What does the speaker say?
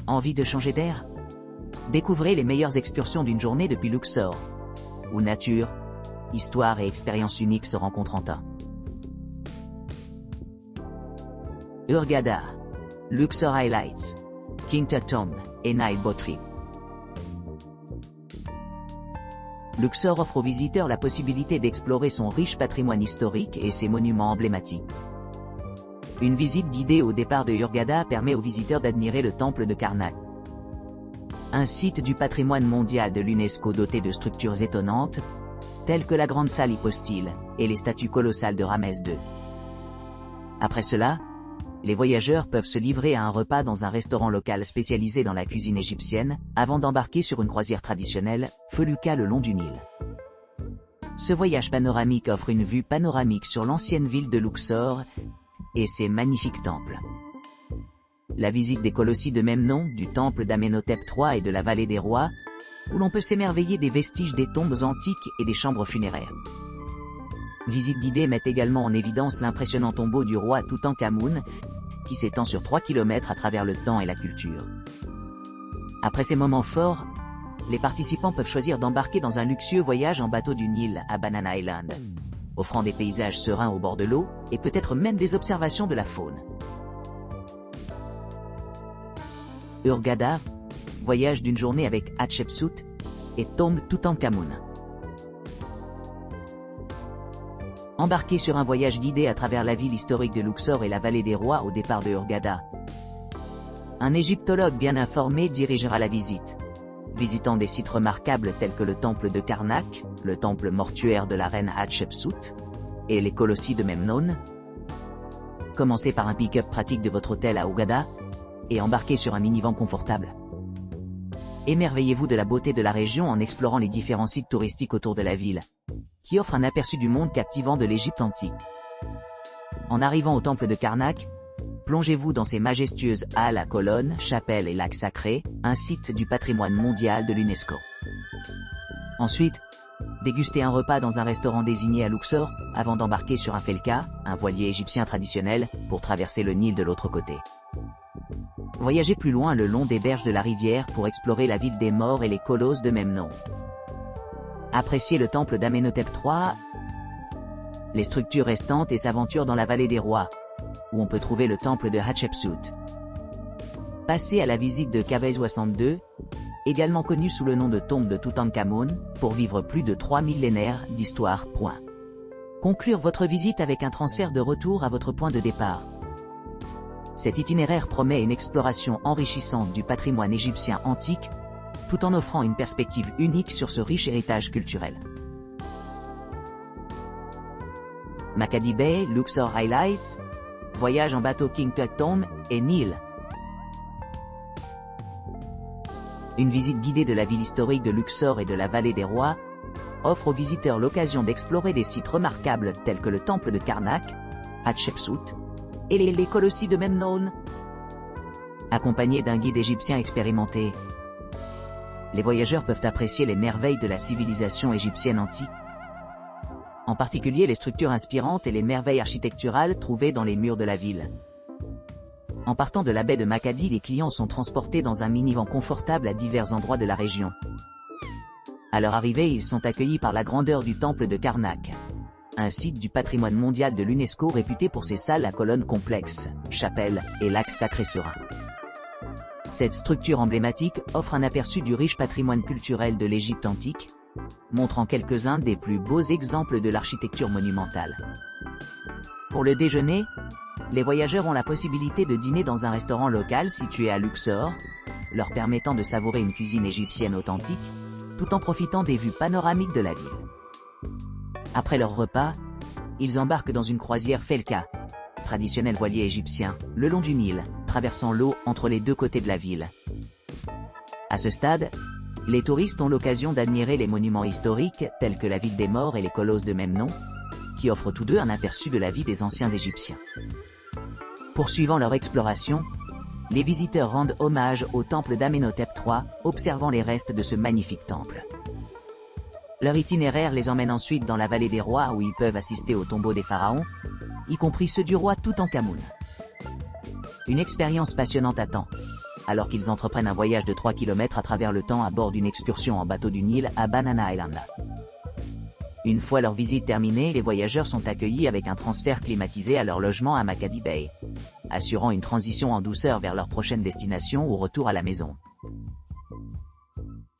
Envie de changer d'air? Découvrez les meilleures excursions d'une journée depuis Luxor, où nature, histoire et expériences uniques se rencontrent en un. Hurghada, Luxor Highlights, King Tut Tomb et Nile Boat Trip. Luxor offre aux visiteurs la possibilité d'explorer son riche patrimoine historique et ses monuments emblématiques. Une visite guidée au départ de Hurghada permet aux visiteurs d'admirer le temple de Karnak, un site du patrimoine mondial de l'UNESCO doté de structures étonnantes, telles que la grande salle hypostyle et les statues colossales de Ramès II. Après cela, les voyageurs peuvent se livrer à un repas dans un restaurant local spécialisé dans la cuisine égyptienne, avant d'embarquer sur une croisière traditionnelle, Felucca le long du Nil. Ce voyage panoramique offre une vue panoramique sur l'ancienne ville de Luxor et ses magnifiques temples. La visite des colossis de même nom, du temple d'Amenhotep III et de la vallée des rois, où l'on peut s'émerveiller des vestiges des tombes antiques et des chambres funéraires. Visite guidée met également en évidence l'impressionnant tombeau du roi Toutankhamoun, qui s'étend sur 3 km à travers le temps et la culture. Après ces moments forts, les participants peuvent choisir d'embarquer dans un luxueux voyage en bateau du Nil à Banana Island, offrant des paysages sereins au bord de l'eau et peut-être même des observations de la faune. Hurghada, voyage d'une journée avec Hatshepsut et tombe Toutankhamoun. Embarquez sur un voyage guidé à travers la ville historique de Luxor et la vallée des rois au départ de Hurghada. Un égyptologue bien informé dirigera la visite, visitant des sites remarquables tels que le temple de Karnak, le temple mortuaire de la reine Hatshepsut, et les colossis de Memnon. Commencez par un pick-up pratique de votre hôtel à Hurghada, et embarquez sur un minivan confortable. Émerveillez-vous de la beauté de la région en explorant les différents sites touristiques autour de la ville, qui offrent un aperçu du monde captivant de l'Égypte antique. En arrivant au temple de Karnak, plongez-vous dans ses majestueuses halles à colonnes, chapelles et lacs sacrés, un site du patrimoine mondial de l'UNESCO. Ensuite, dégustez un repas dans un restaurant désigné à Luxor, avant d'embarquer sur un felka, un voilier égyptien traditionnel, pour traverser le Nil de l'autre côté. Voyagez plus loin le long des berges de la rivière pour explorer la ville des morts et les colosses de même nom. Appréciez le temple d'Amenhotep III, les structures restantes et s'aventure dans la vallée des rois, où on peut trouver le temple de Hatshepsut. Passez à la visite de Cave 62, également connu sous le nom de tombe de Toutankhamoun, pour vivre plus de 3 millénaires d'histoire. Conclure votre visite avec un transfert de retour à votre point de départ. Cet itinéraire promet une exploration enrichissante du patrimoine égyptien antique, tout en offrant une perspective unique sur ce riche héritage culturel. Makadi Bay, Luxor Highlights, voyage en bateau King Tut Tomb et Nil. Une visite guidée de la ville historique de Luxor et de la vallée des rois offre aux visiteurs l'occasion d'explorer des sites remarquables tels que le temple de Karnak, Hatshepsut, et les colossis de Memnon. Accompagnés d'un guide égyptien expérimenté, les voyageurs peuvent apprécier les merveilles de la civilisation égyptienne antique, en particulier les structures inspirantes et les merveilles architecturales trouvées dans les murs de la ville. En partant de la baie de Makadi, les clients sont transportés dans un minivan confortable à divers endroits de la région. À leur arrivée, ils sont accueillis par la grandeur du temple de Karnak, un site du patrimoine mondial de l'UNESCO réputé pour ses salles à colonnes complexes, chapelles et lacs sacrés sereins. Cette structure emblématique offre un aperçu du riche patrimoine culturel de l'Égypte antique, montrant quelques-uns des plus beaux exemples de l'architecture monumentale. Pour le déjeuner, les voyageurs ont la possibilité de dîner dans un restaurant local situé à Luxor, leur permettant de savourer une cuisine égyptienne authentique, tout en profitant des vues panoramiques de la ville. Après leur repas, ils embarquent dans une croisière Felka, traditionnel voilier égyptien, le long du Nil, traversant l'eau entre les deux côtés de la ville. À ce stade, les touristes ont l'occasion d'admirer les monuments historiques tels que la ville des morts et les colosses de même nom, qui offrent tous deux un aperçu de la vie des anciens Égyptiens. Poursuivant leur exploration, les visiteurs rendent hommage au temple d'Amenhotep III, observant les restes de ce magnifique temple. Leur itinéraire les emmène ensuite dans la vallée des rois où ils peuvent assister aux tombeaux des pharaons, y compris ceux du roi Toutankhamoun. Une expérience passionnante attend, alors qu'ils entreprennent un voyage de 3 km à travers le temps à bord d'une excursion en bateau du Nil à Banana Island. Une fois leur visite terminée, les voyageurs sont accueillis avec un transfert climatisé à leur logement à Makadi Bay, assurant une transition en douceur vers leur prochaine destination ou retour à la maison.